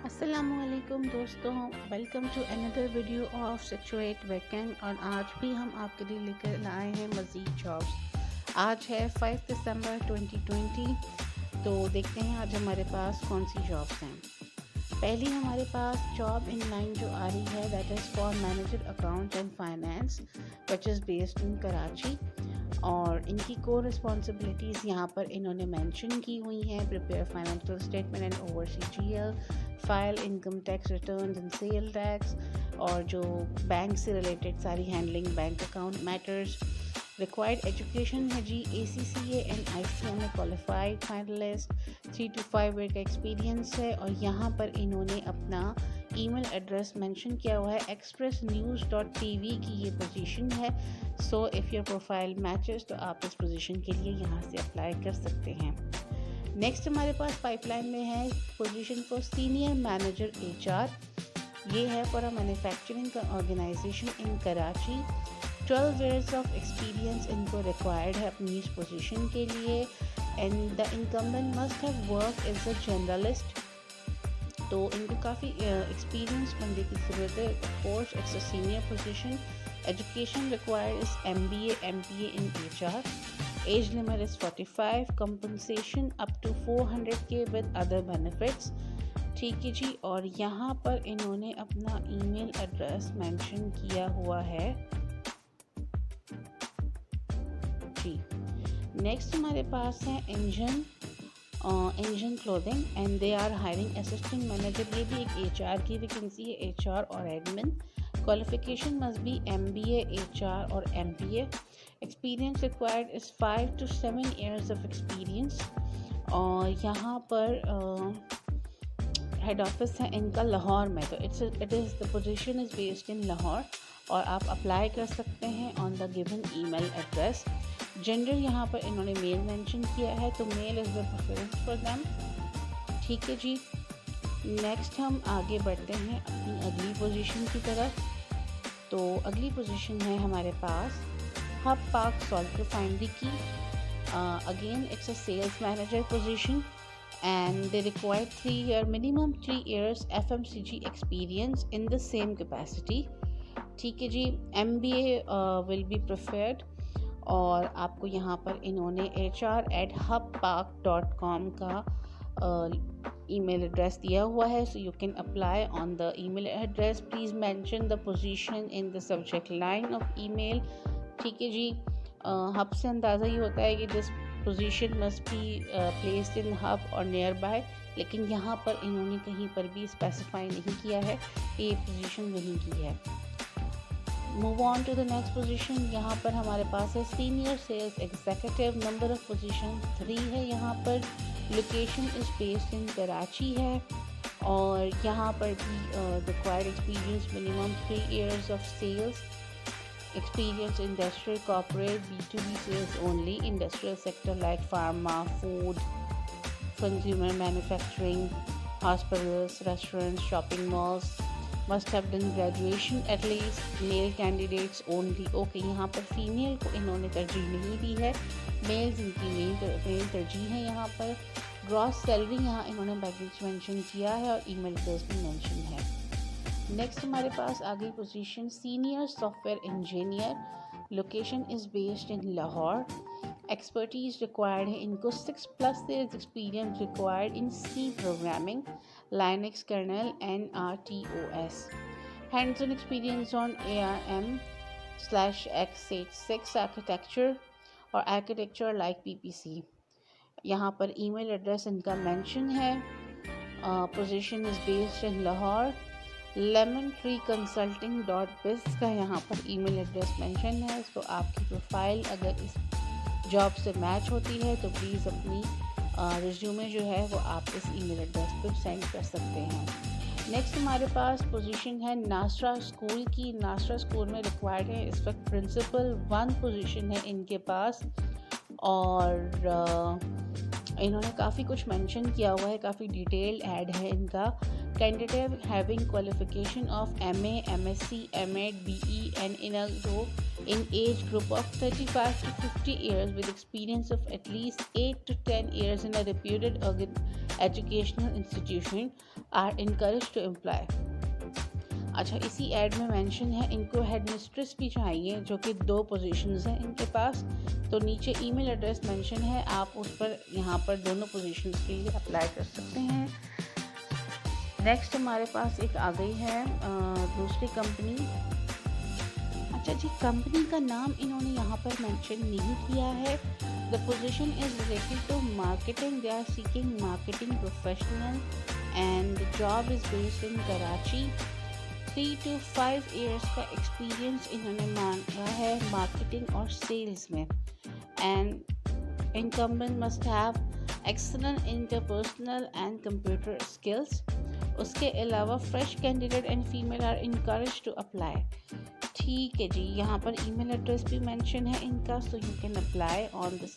अस्सलामुअलैकुम दोस्तों, welcome to another video of situate weekend. और आज भी हम आपके लिए लेकर आए हैं मज़ीद जॉब्स। आज है 5 दिसंबर 2020। तो देखते हैं आज हमारे पास कौन सी जॉब्स हैं। पहली हमारे पास जॉब इन लाइन जो आ रही है that is for manager account and finance which is based in Karachi. और इनकी कोर रिस्पॉन्सिबिलिटीज़ यहाँ पर इन्होंने मेंशन की हुई हैं। Prepare financial statement and oversee GL, file income tax returns and sale tax, और जो बैंक से रिलेटेड सारी handling bank account matters. Required education है जी ACCA and ICMA qualified finalist, 3 to 5 year का एक्सपीरियंस है। और यहाँ पर इन्होंने अपना ईमेल एड्रेस मेंशन किया हुआ है। expressnews.tv की ये पोजीशन है। So if your profile matches तो आप इस पोजीशन के लिए यहाँ से अप्लाई कर सकते हैं। नेक्स्ट हमारे पास पाइपलाइन में है position for senior manager HR। ये है for a manufacturing organisation in Karachi. 12 years of experience इनको रिक्वायर्ड है अपनी इस पोजीशन के लिए। And the incumbent must have work as a journalist. तो इनको काफ़ी एक्सपीरियंस बंदे की ज़रूरत है। Course it's a senior position. Education required is MBA in HR। Age limit is 45। Compensation up to 400K with other benefits. ठीक है जी। और यहाँ पर इन्होंने अपना ईमेल एड्रेस मेंशन किया हुआ है जी। नेक्स्ट हमारे पास है engine clothing and they are hiring assistant manager. ये भी एक HR की वैकेंसी है, HR और admin. Qualification must be MBA HR और MBA। Experience required is 5 to 7 years of experience. और यहाँ पर हेड ऑफिस है इनका लाहौर में। तो it is the position is based in Lahore. और आप अप्लाई कर सकते हैं on the given email address. Gender यहाँ पर इन्होंने मेल मेंशन किया है, तो mail is the preference for them. ठीक है जी। नेक्स्ट हम आगे बढ़ते हैं अपनी अगली पोजीशन की तरफ। तो अगली पोजीशन है हमारे पास हब पार्क सॉल्ट रिफाइनरी की। Again it's a sales manager position and they require minimum 3 years FMCG experience in the same capacity। ठीक है जी। MBA will be preferred। और आपको यहाँ पर इन्होंने hr@hubpark.com का ईमेल एड्रेस दिया हुआ है। सो you can apply on the email address. Please mention the position in the subject line of email. ठीक है जी। हब से अंदाज़ा ये होता है कि this position must be placed in hub और नियर बाय, लेकिन यहाँ पर इन्होंने कहीं पर भी स्पेसिफाई नहीं किया है कि ये पोजीशन वहीं की है। Move on to the next position. यहाँ पर हमारे पास है senior sales executive. Number of position 3 है यहाँ पर। Location is based in Karachi है। और यहाँ पर भी required experience minimum 3 years of sales experience, industrial, corporate, B2B sales only, industrial sector like pharma, food, consumer manufacturing, hospitals, restaurants, shopping malls, must have done graduation at least, male candidates only। Okay, यहाँ पर female को इन्होंने तरजीह नहीं दी है, mails इनकी mail तरजीह है यहाँ पर। ग्रॉस सैलरी यहाँ इन्होंने पैकेज मेंशन किया है और ईमेल एड्रेस भी मेंशन है। नेक्स्ट हमारे पास आगे position senior software engineer. Location is based in Lahore. Expertise required है इनको 6+ years experience required in C programming, Linux kernel and RTOS। Hands on experience on ARM/x86 architecture और आर्किटेक्चर लाइक PPC। यहाँ पर email address इनका mention है। Position is based in Lahore. lemontreeconsulting.biz का यहाँ पर ईमेल एड्रेस मेंशन है। तो आपकी प्रोफाइल अगर इस जॉब से मैच होती है तो प्लीज़ अपनी रिज्यूमे जो है वो आप इस ईमेल एड्रेस पर सेंड कर सकते हैं। नेक्स्ट हमारे पास पोजीशन है नासरा स्कूल की। नासरा स्कूल में रिक्वायर्ड है इस वक्त प्रिंसिपल 1 पोजीशन है इनके पास। और इन्होंने काफ़ी कुछ मेंशन किया हुआ है, काफ़ी डिटेल्ड ऐड है इनका। Candidate having qualification of MA, MSc, MEd, BE and in age group of 35 to 50 years with experience of at least 8 to 10 years in a reputed educational institution are encouraged to apply। अच्छा, इसी add में mention है इनको head mistress भी चाहिए, जो कि 2 positions हैं इनके पास। तो नीचे ईमेल एड्रेस मेंशन है, आप उस पर यहाँ पर दोनों पोजीशंस के लिए अप्लाई कर सकते हैं। नेक्स्ट हमारे पास एक आ गई है दूसरी कंपनी। अच्छा जी, कंपनी का नाम इन्होंने यहाँ पर मेंशन नहीं किया है। The position is related to marketing, they are seeking marketing professional and the job is based in Karachi. 3 to 5 years का एक्सपीरियंस इन्होंने मांगा है मार्केटिंग और सेल्स में। And incumbent must have excellent interpersonal and computer skills. उसके अलावा fresh candidate and female are encourage to apply. ठीक है जी, यहाँ पर ईमेल एड्रेस भी मेंशन है इनका, so you can apply on this.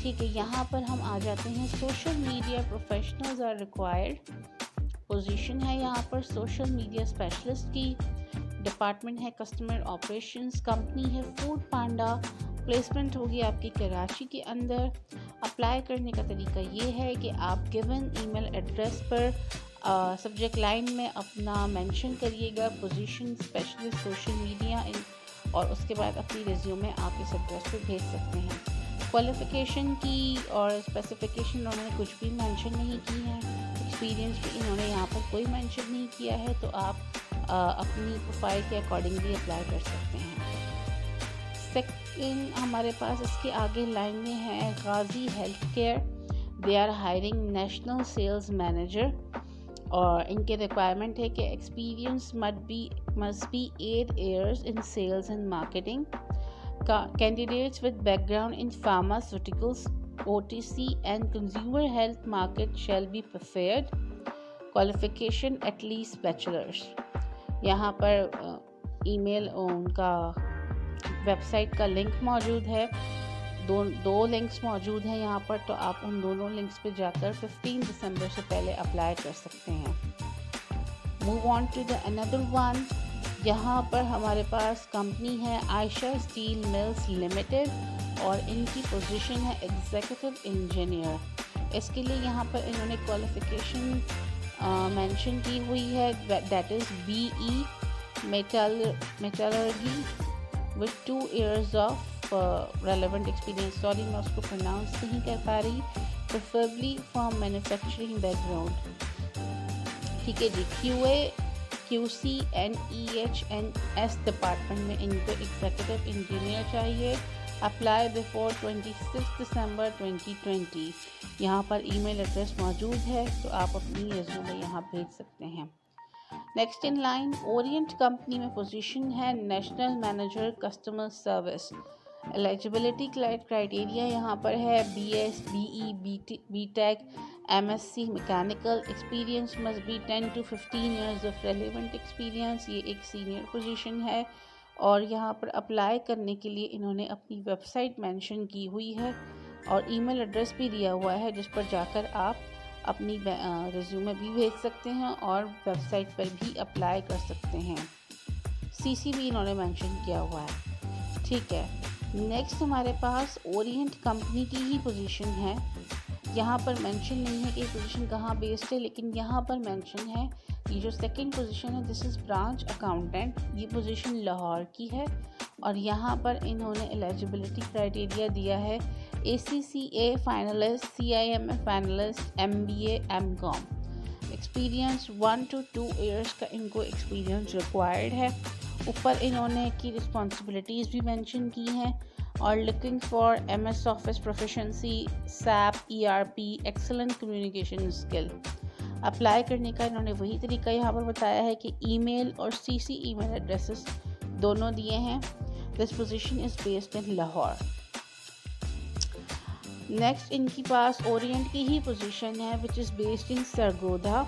ठीक है, यहाँ पर हम आ जाते हैं social media professionals are required. Position है यहाँ पर सोशल मीडिया स्पेशलिस्ट की। डिपार्टमेंट है कस्टमर ऑपरेशंस। कंपनी है फूड पांडा। प्लेसमेंट होगी आपकी कराची के अंदर। अप्लाई करने का तरीका ये है कि आप गिवन ईमेल एड्रेस पर सब्जेक्ट लाइन में अपना मेंशन करिएगा पोजीशन स्पेशलिस्ट सोशल मीडिया, और उसके बाद अपनी रिज्यूमे आप इस एड्रेस पर भेज सकते हैं। क्वालिफ़िकेशन की और स्पेसिफिकेशन उन्होंने कुछ भी मेंशन नहीं की है। एक्सपीरियंस भी इन्होंने यहाँ पर कोई मेंशन नहीं किया है, तो आप अपनी प्रोफाइल के अकॉर्डिंगली अप्लाई कर सकते हैं। सेकंड हमारे पास इसके आगे लाइन में है Ghazi health care. They are hiring national sales manager, और इनके रिक्वायरमेंट है कि experience must be 8 years in sales and marketing। Candidates with background in pharmaceuticals, OTC and consumer health market shall be preferred। Qualification at least bachelor's। यहाँ पर email उनका website का link मौजूद है। दो लिंक्स मौजूद हैं यहाँ पर, तो आप उन दोनों लिंक्स पे जाकर 15 दिसंबर से पहले अप्लाई कर सकते हैं। Move on to the another one. यहाँ पर हमारे पास कंपनी है आयशा स्टील मिल्स लिमिटेड, और इनकी पोजीशन है एग्जीक्यूटिव इंजीनियर। इसके लिए यहाँ पर इन्होंने क्वालिफिकेशन मेंशन की हुई है, that is BE metallurgy with 2 years of relevant experience. Sorry, मैं उसको प्रोनाउंस नहीं कर पा रही। Preferably from manufacturing background. ठीक है जी, QC and EH&S डिपार्टमेंट में इनको एग्जीक्यूटिव इंजीनियर चाहिए। अप्लाई बिफोर 26 दिसंबर 2020। यहाँ पर ईमेल एड्रेस मौजूद है, तो आप अपनी रिज्यूमे यहाँ भेज सकते हैं। Next in line Orient company में पोजीशन है national manager customer service. Eligibility criteria यहाँ पर है BS, BE, BTech, MSc mechanical. Experience must B 10 to 15 years of relevant experience. ये एक सीनियर पोजीशन है, और यहाँ पर अप्लाई करने के लिए इन्होंने अपनी वेबसाइट मेंशन की हुई है, और ईमेल एड्रेस भी दिया हुआ है जिस पर जाकर आप अपनी रिज्यूमे भी भेज सकते हैं और वेबसाइट पर भी अप्लाई कर सकते हैं। CC भी इन्होंने मेंशन किया हुआ है। ठीक है, नेक्स्ट हमारे पास ओरिएंट कंपनी की ही पोजीशन है। यहाँ पर मेंशन नहीं है कि पोजीशन कहाँ बेस्ड है, लेकिन यहाँ पर मेंशन है ये जो सेकंड पोजीशन है दिस इज़ ब्रांच अकाउंटेंट। ये पोजीशन लाहौर की है, और यहाँ पर इन्होंने एलिजिबिलिटी क्राइटेरिया दिया है ACCA finalist, CIMA finalist, MBA, MCOM। Experience 1 to 2 years का इनको एक्सपीरियंस रिक्वायर्ड है। ऊपर इन्होंने की रिस्पॉन्सिबिलिटीज़ भी मेंशन की हैं, और looking for MS office proficiency, SAP, ERP, excellent communication skill. Apply करने का इन्होंने वही तरीका यहाँ पर बताया है कि ईमेल और CC ईमेल एड्रेसेस दोनों दिए हैं। This position is based in Lahore. Next इनके पास ओरिएंट की ही पोजीशन है which is based in Sargodha,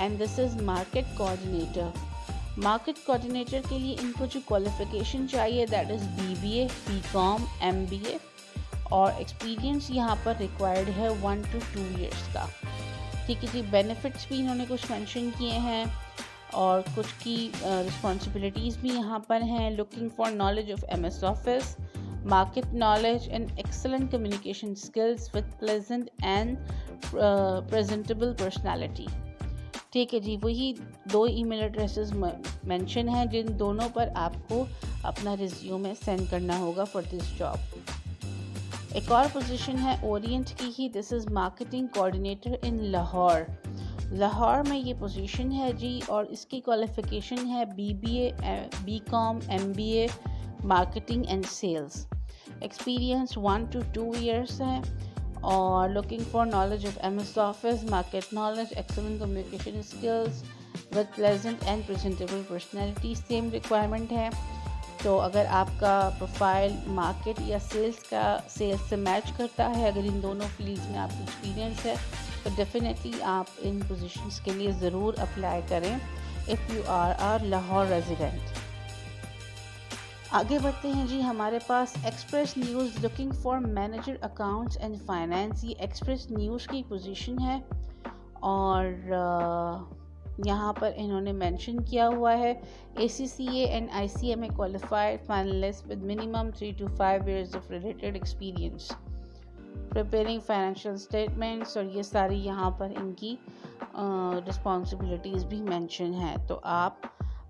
and this is market coordinator. Market coordinator के लिए इनको जो क्वालिफिकेशन चाहिए that is BBA, BCom, MBA। और एक्सपीरियंस यहाँ पर रिक्वायर्ड है 1 to 2 ईयर्स का। ठीक है जी। बेनिफिट्स भी इन्होंने कुछ मेंशन किए हैं और कुछ की रिस्पॉन्सिबिलिटीज़ भी यहाँ पर हैं। Looking for knowledge of MS office, market knowledge and excellent communication skills with pleasant and presentable personality. ठीक है जी। वही 2 ईमेल एड्रेसेस मेंशन हैं जिन दोनों पर आपको अपना रिज्यूमे सेंड करना होगा फॉर दिस जॉब। एक और पोजीशन है ओरिएंट की ही, दिस इज़ मार्केटिंग कोऑर्डिनेटर इन लाहौर। लाहौर में ये पोजीशन है जी और इसकी क्वालिफ़िकेशन है BBA, BCom, MBA, marketing and sales. Experience 1 to 2 years है और looking for knowledge of MS office, market knowledge, excellent communication skills with pleasant and presentable personality, same requirement है। तो अगर आपका प्रोफाइल मार्केट या सेल्स से match करता है, अगर इन दोनों फील्ड्स में आपका एक्सपीरियंस है, तो डेफिनेटली आप इन पोजीशंस के लिए ज़रूर अप्लाई करें if you are Lahore resident. आगे बढ़ते हैं जी। हमारे पास express news looking for manager accounts and finance, ये एक्सप्रेस न्यूज़ की पोजीशन है और यहाँ पर इन्होंने मेंशन किया हुआ है ACCA and ICMA qualified finalist with minimum 3 to 5 years of related experience, preparing financial statements, और ये सारी यहाँ पर इनकी रिस्पॉन्सिबिलिटीज़ भी मेंशन है। तो आप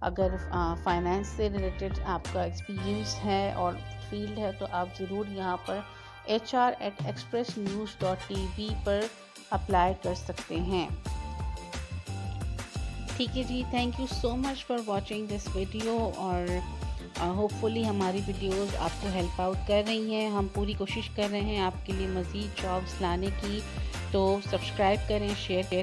अगर फाइनेंस से रिलेटेड आपका एक्सपीरियंस है और फील्ड है तो आप ज़रूर यहाँ पर hr@expressnews.tv पर अप्लाई कर सकते हैं। ठीक है जी। Thank you so much for watching this video और होपफुली हमारी वीडियोस आपको हेल्प आउट कर रही हैं। हम पूरी कोशिश कर रहे हैं आपके लिए मज़ीद जॉब्स लाने की, तो सब्सक्राइब करें, शेयर करें।